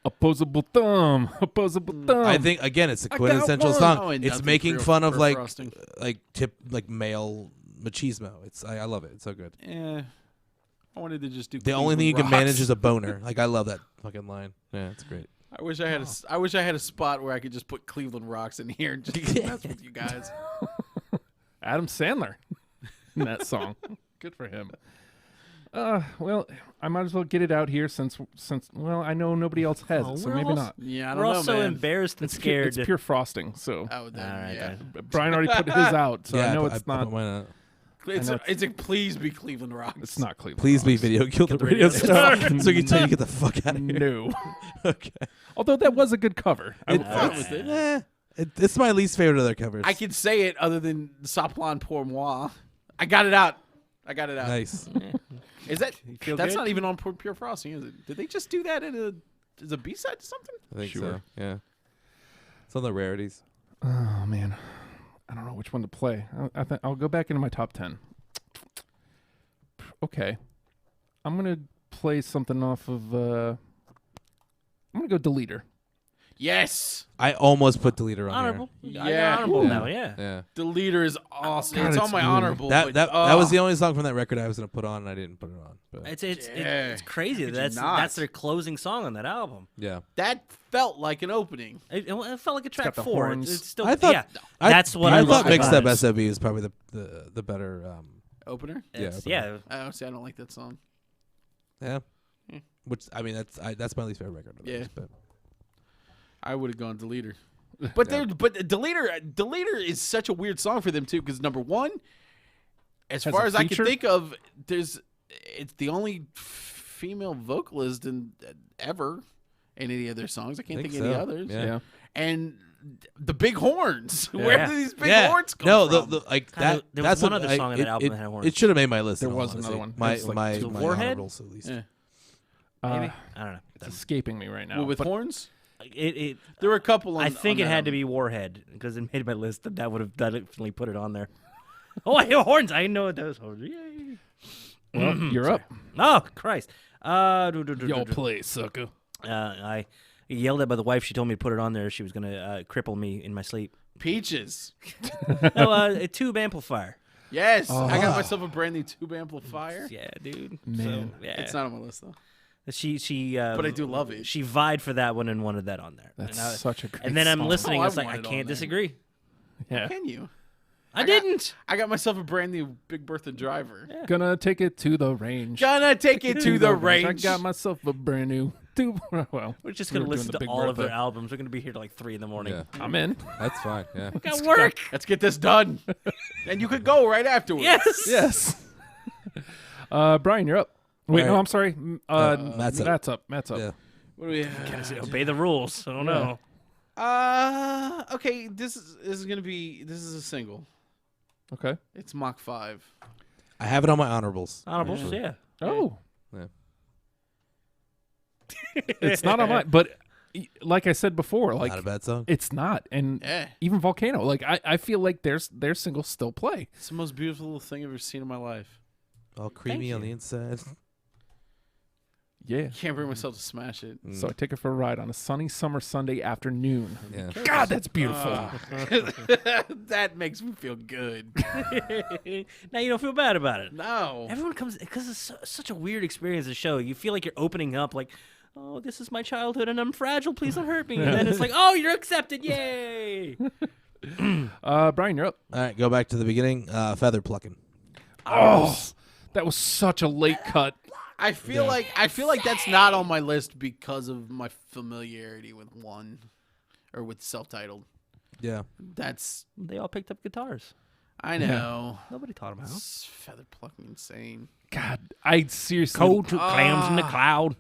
Opposable thumb. Opposable thumb. I think again, it's a I got quintessential one. song. Oh, and It's nothing making Pure- fun of Pure like Frosting. male machismo. I love it. It's so good. Yeah. I wanted to just do The only thing you Cleveland can manage Rocks. is a boner. Like I love that fucking line. Yeah, it's great. I wish I had I wish I had a spot where I could just put Cleveland Rocks in here and just mess with you guys. Adam Sandler in that song. Good for him. Well, I might as well get it out here since well, I know nobody else has Oh, it, so we're maybe almost- not. Yeah, I We're don't all know, so man. embarrassed and It's scared. pure frosting. So Oh, then, All right, yeah. Brian already put his out, so I know I it's put not. mine out. It's a please be Cleveland Rocks. It's not Cleveland. Please be Rocks. video kill the the radio radio star, star. so you can tell you get the fuck out of here. No. Okay. Although that was a good cover. I will fine say. with it. It's my least favorite of their covers. I can say it other than Saplan pour moi. I got it out. Nice. Is that feel that's good? not even on Pure Frosting, is it? Did they just do that as a B-side to something? I think Sure. so. Yeah. It's on the rarities. Oh man, I don't know which one to play. I'll go back into my top 10. Okay, I'm gonna play something off of. I'm gonna go Deleter. Yes. I almost put Deleter on honorable. Yeah. I got honorable Yeah. now. Yeah. here. Yeah. The leader is awesome. God, it's it's on my good. honorable. That but, that was the only song from that record I was gonna put on, and I didn't put it on. But It's Yeah. crazy. Could you That's not? their closing song on that album. yeah, that felt like an opening. It felt like a track got the 4. horns. It's still I thought yeah. That's what I I love thought Mixed about Up it. SOB is probably the better. Opener? It's- yeah, yeah. Oh, see, I don't like that song. Yeah. Which I mean that's my least favorite record. Of theirs, Yeah. but I would have gone Deleter. But Deleter is such a weird song for them too, because number one, as Has far a as I can feature? think of, it's the only female vocalist in ever in any of their songs. I can't think of any so. others. Yeah. And the big horns. Yeah. Where do these big yeah. horns come no, from? like God, that. there was that's one what other song on that album it, that had horns. It should have made my list. There in all was another honesty. one. My It's like my the my Warhead? honorables at least. Yeah. Maybe I don't know. It's escaping me right now. Well, with but horns, It there were a couple. I think it had to be Warhead because it made my list. That would have definitely put it on there. Oh, I hear horns. I know those horns. Yay. well, you're up. Oh, Christ. Yo, play, sucker. I yelled at by the wife. She told me to put it on there. She was going to cripple me in my sleep. Peaches. No, a tube amplifier. Yes, I got myself a brand new tube amplifier. Yeah, dude. Man. So, yeah. It's not on my list though. She But I do love it. She vied for that one and wanted that on there. That's and I- such a great And then I'm song. listening. Oh, I I was like, want I it on can't there. disagree. Yeah. Can you? I didn't. I got myself a brand new Big Bertha driver. Gonna take it to the range. Gonna take it to the I range. got myself a brand new tube. Well, We're just we going to were doing listen the to Big all of their Bertha. albums. We're going to be here till like 3 in the morning. Yeah, I'm in. that's fine. Yeah. Got work. Let's get this done. And you could go right afterwards. Yes. Yes. Brian, you're up. Wait, All no, right. I'm sorry. Matt's up. Matt's up. Matt's up. Yeah. What do we have? Obey the rules. I don't know. Okay, this is a single. Okay. It's Mach 5. I have it on my honorables. Honorables, actually. yeah. Oh, Yeah. it's not on mine. But like I said before, like Not a bad song. it's not. And Yeah. even Volcano, like I feel like their singles still play. It's the most beautiful little thing I've ever seen in my life. All creamy Thank on you. the inside. Yeah. Can't bring myself to smash it. So I take it for a ride on a sunny summer Sunday afternoon. Yeah. God, that's beautiful. That makes me feel good. Now you don't feel bad about it. No. Everyone comes because it's such a weird experience to show. You feel like you're opening up, like, oh, this is my childhood and I'm fragile. Please don't hurt me. And then it's like, oh, you're accepted. Yay. Brian, you're up. All right, go back to the beginning. Feather plucking. Oh, that was such a late cut. I feel like that's not on my list because of my familiarity with one or with self-titled. Yeah. That's They all picked up guitars. I know. Nobody taught them how. It's feather plucking insane. God, I seriously. Cold to clams in the cloud.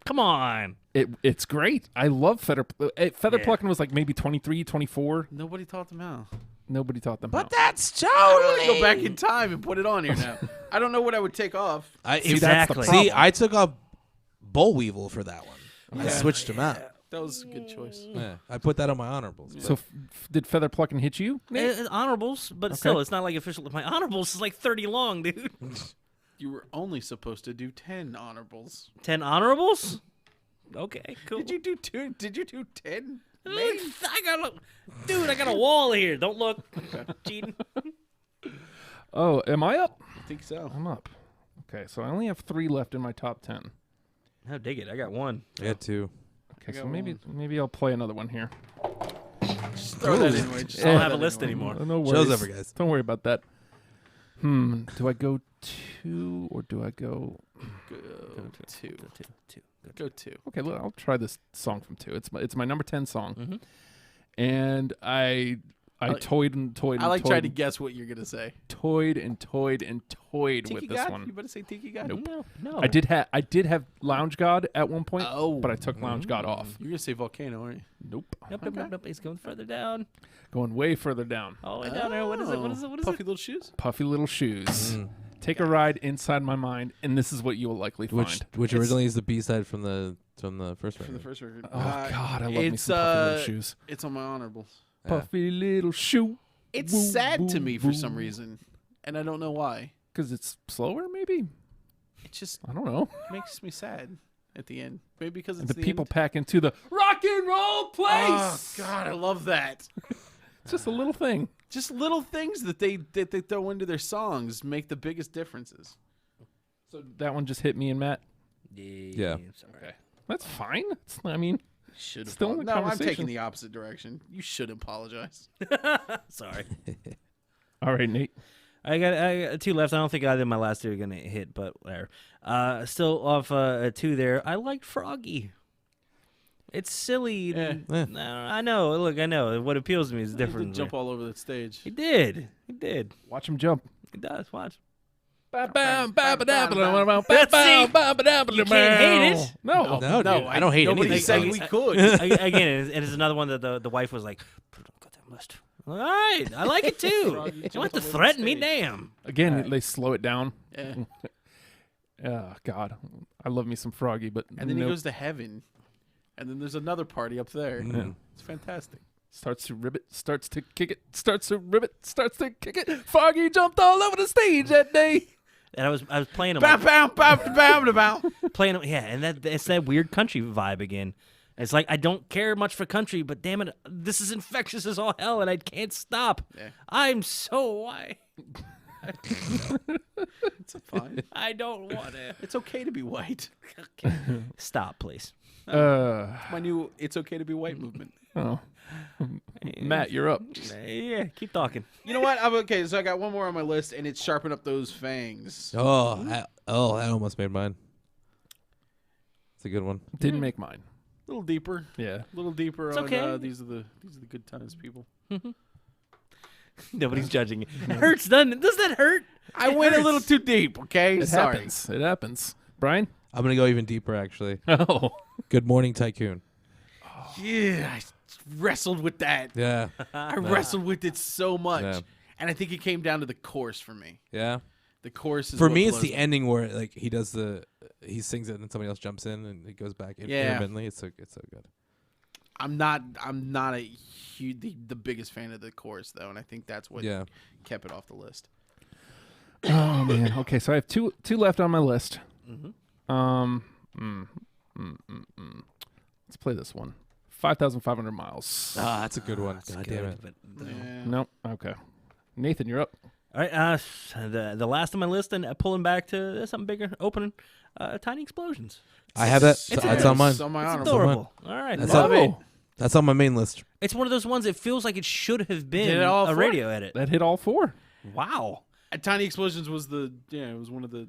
Come on. It's great. I love feather. Feather Yeah. plucking was like maybe 23, 24. Nobody taught them how. Nobody taught them. But how. that's I want to totally. go back in time and put it on here now. I don't know what I would take off. I, See, that's the Exactly. problem. See, I took off Boll Weevil for that one. I switched him out. That was a good choice. Yeah, I put that on my honorables. So did feather plucking hit you, Nate? It's honorables, but still, it's not like official. My honorables is like 30 long, dude. You were only supposed to do 10 honorables. 10 honorables? Okay, cool. Did you do 2? Did you do 10? I got a wall here. Don't look. Cheating. Oh, am I up? I think so. I'm up. Okay, so I only have 3 left in my top 10. How dig it? I got 1. I had 2. Okay, so got maybe I'll play another one here. Just throw that anyway. Just I throw don't that have a list anyway. anymore. No worries. Show's over, guys. Don't worry about that. Do I go 2 or do I go? Go 2. Two. Go 2. Okay, look, I'll try this song from 2. It's my number 10 song, Mm-hmm. and I toyed and toyed. I and like toyed trying to and guess what you're gonna say. toyed and toyed and toyed Tiki with this God? one. You better say Tiki God. Nope. No. I did have Lounge God at one point, Oh. but I took Lounge God off. You're gonna say Volcano, aren't you? Nope, Nope. He's going further down. going way further down. All the way down there. What is it? What is it? What is Puffy it? Little Shoes. Puffy Little Shoes. Take a ride inside my mind, and this is what you will likely find. Which originally is the B-side from the first For the record. first record. Oh God, I love me it's, some Puffy Little Shoes. It's on my honorables. Yeah. Puffy Little Shoe. It's Woo, sad to woo, me for woo. some reason, and I don't know why. Because it's slower, maybe. It just I don't know. makes me sad at the end. Maybe because it's The people end. pack into the rock and roll place. Oh God, I love that. It's just a little thing. Just little things that they throw into their songs make the biggest differences. So that one just hit me and Matt. Yeah. Okay, that's fine. I mean, Should Still in the no, I'm conversation. taking the opposite direction. You should apologize. Sorry. all right, Nate. I got 2 left. I don't think either of my last 2 are going to hit, but whatever. Still off 2 there. I liked Froggy. It's silly. No, I know. Look, I know. What appeals to me is He different. did jump all over that stage. He did. Watch him jump. He does. Watch. You can't hate it. No. No, dude, I don't hate Nobody anything. said we could. Again, it is another one that the wife was like, "Got that list." All right, I like it too. Froggy You jumped don't have to all over threaten me, stage. damn. Again, they slow it down. Yeah. Oh God, I love me some Froggy, but And then he nope. goes to heaven. And then there's another party up there. It's fantastic. Starts to ribbit, starts to kick it, starts to ribbit, starts to kick it. Froggy jumped all over the stage that day. And I was playing him, Bow, bow, bow, bow, bow. playing him, yeah, and it's that weird country vibe again. It's like I don't care much for country, but damn it, this is infectious as all hell, and I can't stop. Yeah. I'm so white. It's fine. I don't want to. It's okay to be white. Stop, please. My new "It's Okay to Be White" movement. Oh, Matt, you're up. Yeah, keep talking. You know what? I'm okay. So I got one more on my list, and it's "Sharpen Up Those Fangs." That almost made mine. It's a good one. Didn't make mine. A little deeper. Yeah. A little deeper It's on okay. these are the good times, people. Nobody's judging you. It hurts, doesn't it? Does that hurt? I went a little too deep. Okay, It sorry. happens. It happens. Brian? I'm gonna go even deeper, actually. Oh. Good Morning Tycoon. Yeah, I wrestled with that. Yeah. I wrestled with it so much, Yeah. and I think it came down to the chorus for me. Yeah. The chorus is For what me, it's blows the ending where like he sings it and then somebody else jumps in and it goes back intermittently. It's so good. I'm not a huge the biggest fan of the chorus though, and I think that's what Yeah. kept it off the list. Oh man. Okay, so I have two left on my list. Let's play this one. 5,500 miles. Ah, that's a good one. God damn it. But, Yeah. No. Okay. Nathan, you're up. all right, the last on my list, and pulling back to something bigger, opening Tiny Explosions. I have that. It's That's on mine. It's on my It's honorable. adorable. All right, That's love on- it. That's on my main list. It's one of those ones that feels like it should have been Did it all a for radio edit. That hit all 4. Wow. Tiny Explosions was it was one of the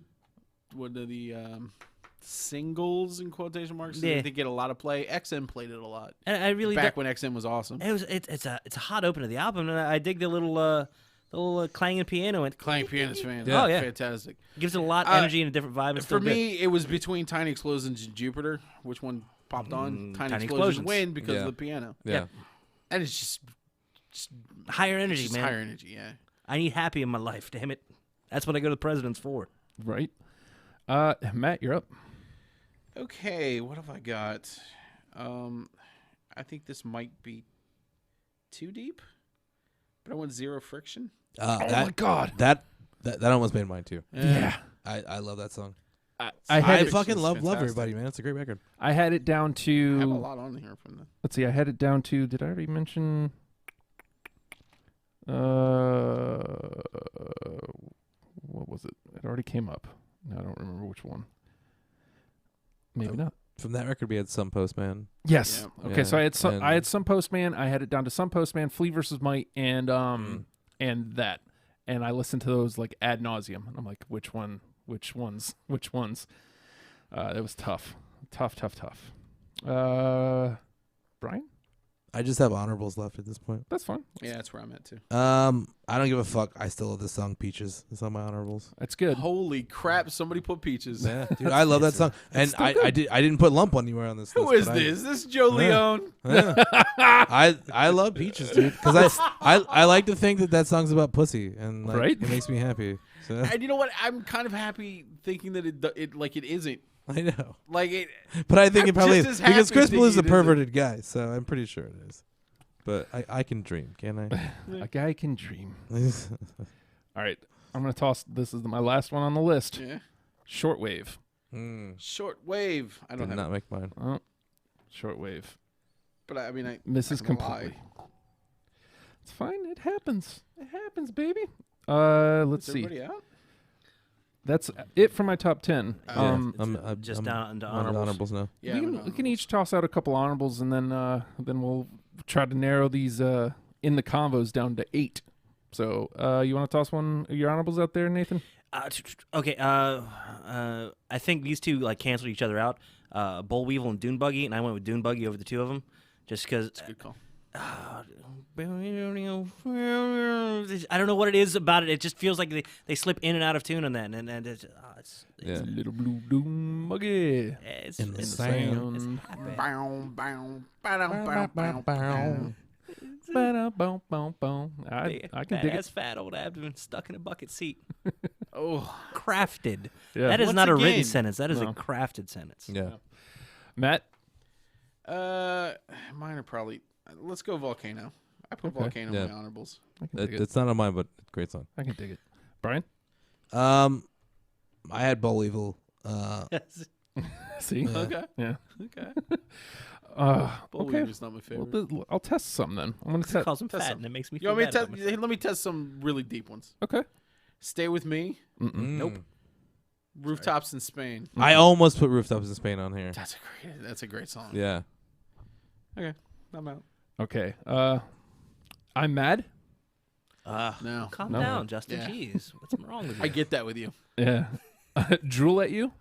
singles in quotation marks. Yeah. They did get a lot of play. XM played it a lot And I really back when XM was awesome. it's a hot open to the album, and I dig the little clanging piano. And Clang Pianist fan. Yeah. Oh, yeah. Fantastic. gives it a lot of energy and a different vibe. It's For still good. me, it was between Tiny Explosions and Jupiter. Which one popped on? Tiny Tiny Explosions Explosions. win because Yeah. of the piano. Yeah. And it's just higher energy, just man. higher energy, yeah. I need happy in my life. Damn it, that's what I go to the presidents for. Right. Matt, you're up. Okay, what have I got? I think this might be too deep, but I want Zero Friction. Oh my God. That almost made mine too. Yeah. I love that song. I had it, fucking love fantastic. Everybody, man. It's a great record. I had it down I have a to. lot on here from the. Let's see. I had it down to. Did I already mention? What was it? It already came up. No, I don't remember which one. Maybe not. From that record, we had Some Postman. Yes. Yeah. Okay. So I had some. and- I had some Postman. I had it down to some Postman, Flea versus Might, and and that. And I listened to those like ad nauseum. I'm like, which one? Which ones? Which ones? It was tough. Tough. Brian, I just have honorables left at this point. that's fine. Yeah, that's where I'm at too. I don't give a fuck. I still love the song Peaches. It's on my honorables. That's good. Holy crap! Somebody put Peaches. Yeah, dude, I love that song. And still I didn't put Lump anywhere on this Who list. is but this? This Joe Leone. I love Peaches, dude, because I like to think that song's about pussy, and like, Right? it makes me happy. So And you know what? I'm kind of happy thinking that it isn't. I know, Like it. but I think I'm it probably just is as because happy Chris Blue's a thinking it isn't. perverted guy, so I'm pretty sure it is. But I can dream, can I? A guy can dream. All right. I'm gonna toss. This is my last one on the list. Yeah. Shortwave. Short wave. I don't Did have. not make mine. Oh, shortwave. But I mean, I Misses I'm gonna lie. completely. It's fine. It happens. It happens, baby. Let's Is see. everybody out? That's it for my top 10. I'm just down into on honorables. now. Yeah. we can each toss out a couple honorables, and then we'll try to narrow these in the convos down to 8. So you want to toss one of your honorables out there, Nathan? Okay. I think these two like canceled each other out. Boll Weevil and Dune Buggy, and I went with Dune Buggy over the two of them, just because. Good call. I don't know what it is about it. It just feels like they slip in and out of tune on that, and it's Yeah. Little blue doom buggy. it's, In the it's, sound. it's Bow, bow, ba-dum, bow, bow. I can dig it. ass fat old abdomen stuck in a bucket seat. Oh, Crafted. Yeah. That is Once not a written again- sentence. That is No. a crafted sentence. Yeah. Matt. mine are probably. Let's go Volcano. I put Okay. Volcano Yeah. in my honorables. I can dig it. It's not on mine, but great song. I can dig it. Brian. I had Boll Weevil. See. Yeah. Okay. Yeah. Okay. Boll Okay. Weaver's not my favorite. Well, I'll test some then. I'm gonna He test. calls him Test fat, him. and it makes me You feel want me bad to about test? myself. Hey, let me test some really deep ones. Okay. Stay with me. Nope. Rooftops in Spain. I almost put Rooftops in Spain on here. That's a great song. Yeah. Okay. I'm out. Okay. I'm mad. No. Calm No. down, Justin. Yeah. Jeez, what's wrong with you? I get that with you. Yeah. Drool at you.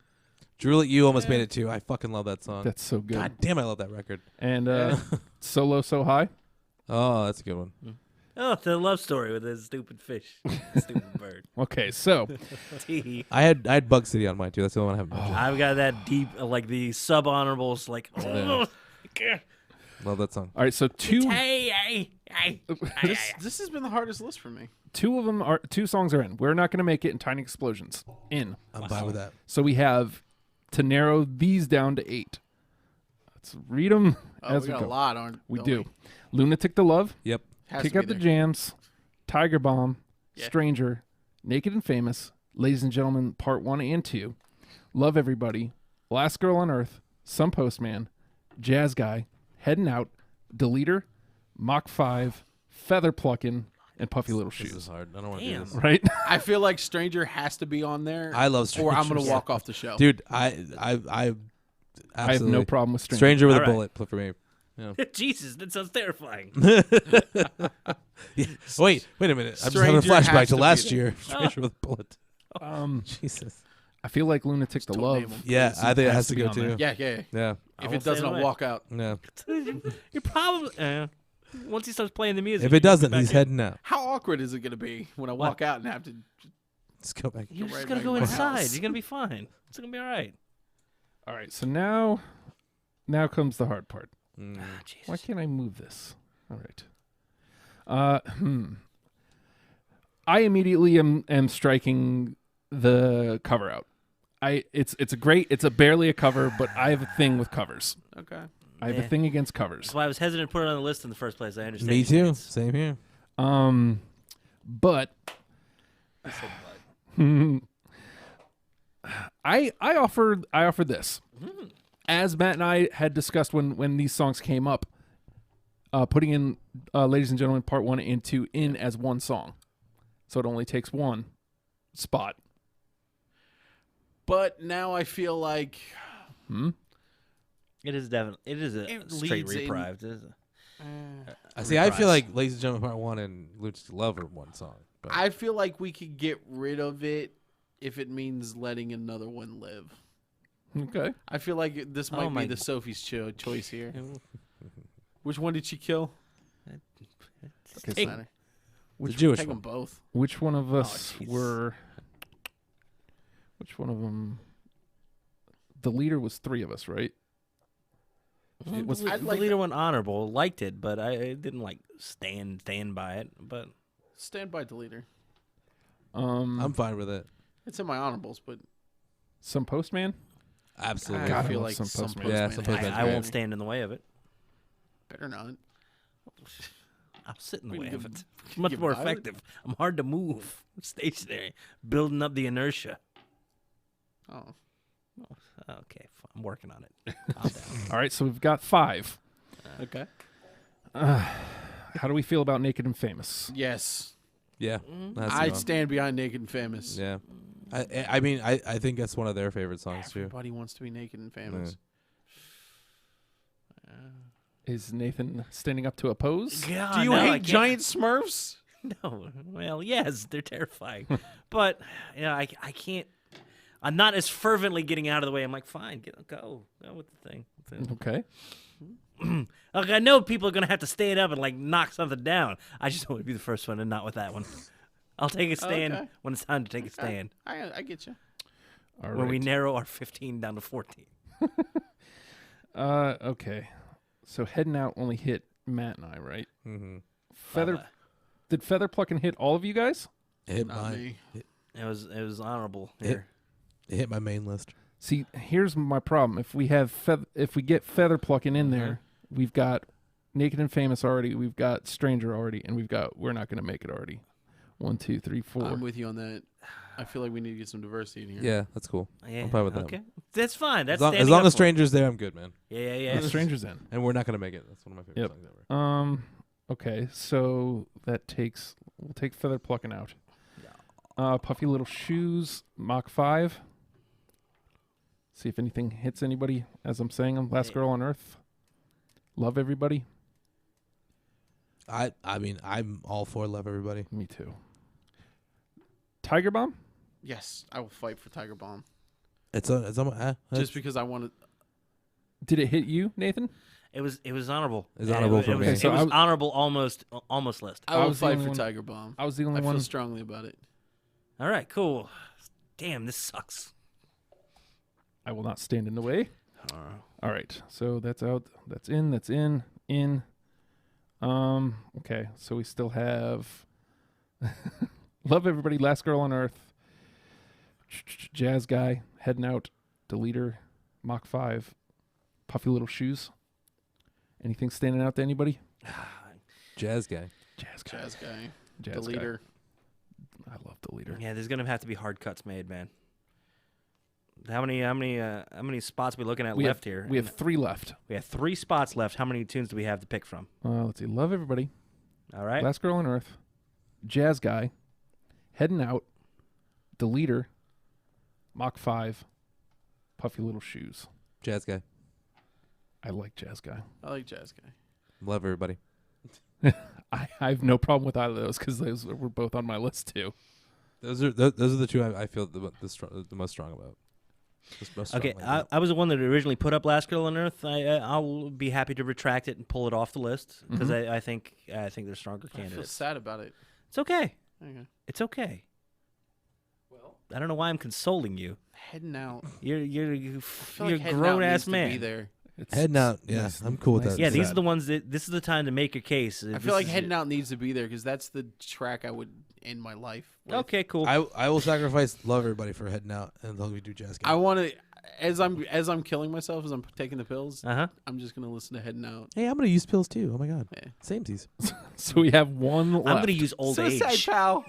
Drew, you almost made it too. I fucking love that song. That's so good. God damn, I love that record. And Solo So High. Oh, that's a good one. Oh, the love story with his stupid fish, stupid bird. Okay, so Tee. I had Bug City on mine too. That's the only one I haven't mentioned. I've got that deep, like the sub honorables, like. Love that song. all right, so two This has been the hardest list for me. two songs are in. We're not going to make it in Tiny Explosions. In. I'm fine with that. So we have to narrow these down to 8. Let's read them Oh, as we we got go. a lot, aren't We don't do. Lunatic to Love, Yep. Has Kick to Out be the there. Jams, Tiger Bomb, Yeah. Stranger, Naked and Famous, Ladies and Gentlemen, Part 1 and 2, Love Everybody, Last Girl on Earth, Some Postman, Jazz Guy, Heading Out, Deleter, Mach 5, Feather Pluckin', and Puffy Little This is Shoes. hard. I don't want to do Damn. this. Right? I feel like Stranger has to be on there. I love or Stranger. I'm gonna walk off the show. Dude, I I have absolutely. no problem with Stranger. Stranger with All a right. bullet for me. Jesus, that sounds terrifying. Yeah. Wait a minute. I'm just having a Stranger has flashback to to be last there. year. Stranger with a bullet. Jesus. I feel like Lunatic to don't Love. name 'em. Yeah, I think it has to be go on there. too. Yeah. Yeah. If won't it does say not no way. walk out, Yeah. You're probably once he starts playing the music. If it doesn't, back he's in. heading out. how awkward is it gonna be when I walk out and have to? Let's go back. You're Go just right gonna back go to my inside. house. You're gonna be fine. It's gonna be all right. All right, so now comes the hard part. Mm. Jesus. Why can't I move this? All right. I immediately am striking the cover out. It's barely a cover, but I have a thing with covers. Okay. I have a thing against covers. That's why I was hesitant to put it on the list in the first place. I understand. Me your too. stance. Same here. But I said but. I offer this. As Matt and I had discussed when these songs came up, putting in Ladies and Gentlemen Part 1 and 2 in as one song. So it only takes one spot. But now I feel like It is definitely. It is a It straight leads in- reprieve. I see. I feel like Ladies and Gentlemen Part 1 and Luch's Love are one song. But I feel like we could get rid of it if it means letting another one live. Okay. I feel like this might my- be the Sophie's choice here. Which one did she kill? Okay, Doesn't so matter. the Jewish Take one. them both. which one of us jeez. were? Which one of them? The leader was 3 of us, right? Was- I'd the like leader went honorable. Liked it, but I didn't like stand by it. But Stand by deleter. I'm fine with it. It's in my honorables, but Some Postman. Absolutely. I God, feel love like some some Postman. Postman. Yeah, some Postman's I great. won't stand in the way of it. better not. I'll sit in the We way can of give- it. It's much give more Violet- effective. I'm hard to move. I'm stationary, building up the inertia. Oh, Okay, I'm working on it. Calm down. All right, so we've got 5. okay. How do we feel about Naked and Famous? Yes, Yeah. That's the I'd one. stand behind Naked and Famous. Yeah. I mean, I think that's one of their favorite songs too. Everybody wants to be naked and famous. Is Nathan standing up to oppose? God, Do you no, I hate can't- giant Smurfs? No. Well, yes, they're terrifying, but I can't. I'm not as fervently getting out of the way. I'm like, fine, go with the thing. Okay. Like, I know people are gonna have to stand up and like knock something down. I just don't want to be the first one and not with that one. I'll take a stand Okay. when it's time to take a stand. I get you. All When we right. narrow our 15 down to 14. Okay. So Heading Out only hit Matt and I, right? Mm-hmm. Feather. Did Feather Plucking hit all of you guys? It hit Not mine. me. It was honorable It- here. It hit my main list. See, here's my problem. If we have if we get Feather Plucking in there, we've got Naked and Famous already. We've got Stranger already, and we're not going to make it already. 1, 2, 3, 4. I'm with you on that. I feel like we need to get some diversity in here. Yeah, that's cool. Yeah, I'm fine with that. Okay, that's fine. That's As long as Stranger's there, I'm good, man. Yeah. Stranger's in. And we're not gonna make it. That's one of my favorite Yep. songs ever. Okay, so we'll take Feather Plucking out. Puffy Little Shoes, Mach 5. See if anything hits anybody as I'm saying them. Last Girl on Earth. Love Everybody. I mean, I'm all for Love Everybody. Me too. Tiger Bomb? Yes, I will fight for Tiger Bomb. It's on my, Just because I want to. Did it hit you, Nathan? It was honorable. It's honorable for me. It So was honorable almost list. I will was the fight only for one- Tiger Bomb. I was the only I one. feel strongly about it. All right, cool. Damn, this sucks. I will not stand in the way. All right, so that's out. That's in. That's in. In. Okay, so we still have Love Everybody, Last Girl on Earth, Jazz Guy, Heading Out, Deleter, Mach 5, Puffy Little Shoes. Anything standing out to anybody? Jazz guy. Jazz Guy. Jazz guy. Jazz the leader. Guy. I love Deleter. Yeah, there's gonna have to be hard cuts made, man. How many spots are we looking at We left have, here? We have 3 left. We have 3 spots left. How many tunes do we have to pick from? Let's see. Love Everybody, All right. Last Girl on Earth, Jazz Guy, Heading Out, Deleter, Mach 5, Puffy Little Shoes. Jazz guy. I like Jazz Guy. I like Jazz guy. Love Everybody. I have no problem with either of those because those were both on my list too. Those are the two I feel the most strong about. Most strong Okay, like I was the one that originally put up Last Girl on Earth. I'll be happy to retract it and pull it off the list because I think there's stronger I feel candidates. sad about it. It's okay. Okay. It's okay. Well, I don't know why I'm consoling you. Heading out. You're I feel a like Heading Out grown needs ass to man. Be there. Heading Out, yeah, I'm cool with that. Yeah, these sad. are the ones that this is the time to make your case. I feel like Heading Out needs to be there because that's the track I would end my life with. Okay, cool. I will sacrifice Love Everybody for Heading Out, and then we do Jazz guy. I want to. as I'm killing myself, as I'm taking the pills, Uh-huh. I'm just gonna listen to Heading Out. Hey, I'm gonna use pills too. Oh my god. Yeah. Samesies. So we have one left. I'm going to use old age. pal.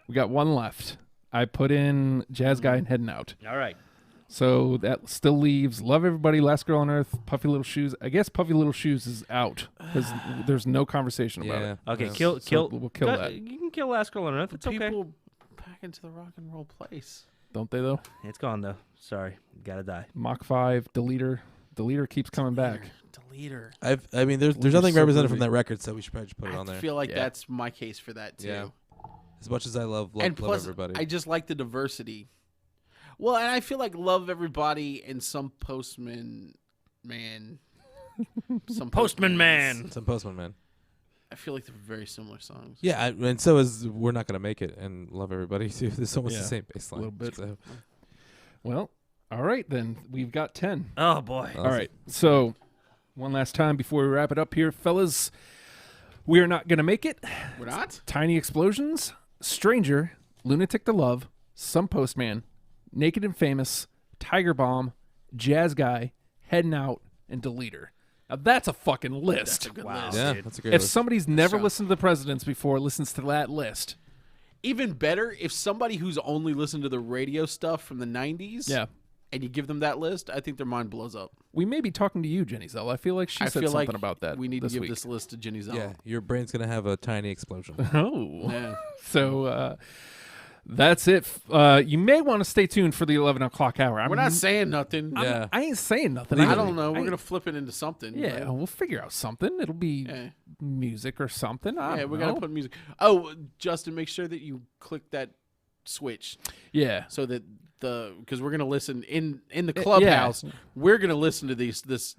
We got one left. I put in Jazz Guy and Heading Out. All right. So that still leaves Love Everybody, Last Girl on Earth, Puffy Little Shoes. I guess Puffy Little Shoes is out because there's no conversation about it. Okay, Yeah. kill. So we'll kill that. You can kill Last Girl on Earth. It's okay. People back into the rock and roll place. Don't they though? It's gone though. Sorry, gotta die. Mach 5, Deleter. Deleter keeps coming back. Deleter. I mean, there's Leader's nothing so represented groovy. from that record, so we should probably just put it on I there. feel like Yeah. that's my case for that too. Yeah. As much as I love And plus, everybody. I just like the diversity. Well, and I feel like Love Everybody and some Postman Man. Some Postman Man. Some Postman Man. I feel like they're very similar songs. Yeah, and so is We're Not Gonna Make It and Love Everybody too. It's almost Yeah. the same baseline. A little bit. So. Well, all right then. We've got 10. Oh boy. All right. So one last time before we wrap it up here, fellas. We Are Not Gonna Make It. We're not? Tiny Explosions, Stranger, Lunatic to Love, Some Postman, Naked and Famous, Tiger Bomb, Jazz Guy, Heading Out, and Deleter. Now that's a fucking list. That's a good Wow. list. Yeah, dude. that's a great If list. somebody's never So- listened to the Presidents before listens to that list, Even better, if somebody who's only listened to the radio stuff from the 90s yeah, and you give them that list, I think their mind blows up. we may be talking to you, Jenny Zell. I feel like she I said feel something like about that. we need to this give week. this list to Jenny Zell. Yeah, your brain's gonna have a tiny explosion. Oh, Yeah. so that's it. You may want to stay tuned for the 11 o'clock hour. We're not saying nothing. Yeah. I ain't saying nothing. I don't know. We're I- going to flip it into something. Yeah, right? we'll figure out something. It'll be Yeah. music or something. I Yeah, don't we're know. going to put music. Oh, Justin, make sure that you click that switch Yeah. so that because we're going to listen in the clubhouse. We're going to listen to this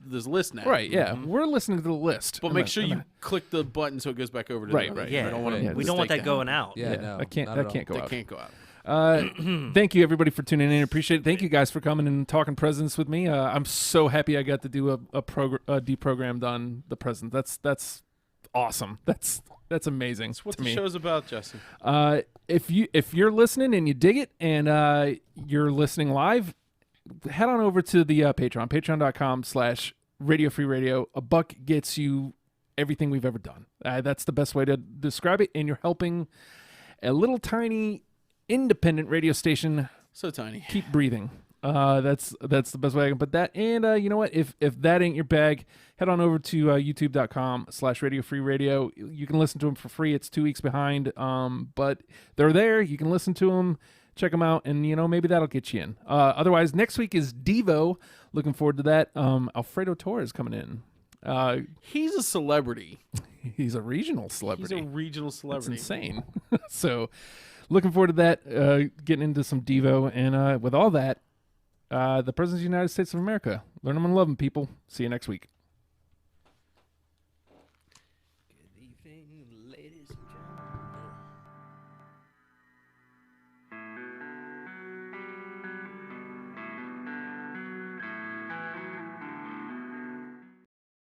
list now. Right, yeah. We're listening to the list. But make sure you click the button so it goes back over to Right, the right. Yeah, We don't want right. we don't want that going out. Yeah, Yeah, no, that can't not at all. go That out. can't go out. Thank you everybody for tuning in. Appreciate it. Thank you guys for coming and talking presidents with me. I'm so happy I got to do a deprogrammed on the president. That's awesome. That's amazing. That's what to the me. show's about, Justin. If you're listening and you dig it and you're listening live, head on over to the patreon.com/Radio Free Radio. $1 gets you everything we've ever done. That's the best way to describe it. And you're helping a little tiny independent radio station So tiny. keep breathing. That's the best way I can put that. And you know what? If that ain't your bag, head on over to youtube.com/Radio Free Radio. You can listen to them for free. It's 2 weeks behind, but they're there. You can listen to them, check them out, and maybe that'll get you in. Otherwise, next week is Devo. Looking forward to that. Alfredo Torres coming in. He's a celebrity. He's a regional He's celebrity. a regional That's celebrity. insane. So, looking forward to that. Getting into some Devo, and with all that, the President of the United States of America. Learn them and love them, people. See you next week.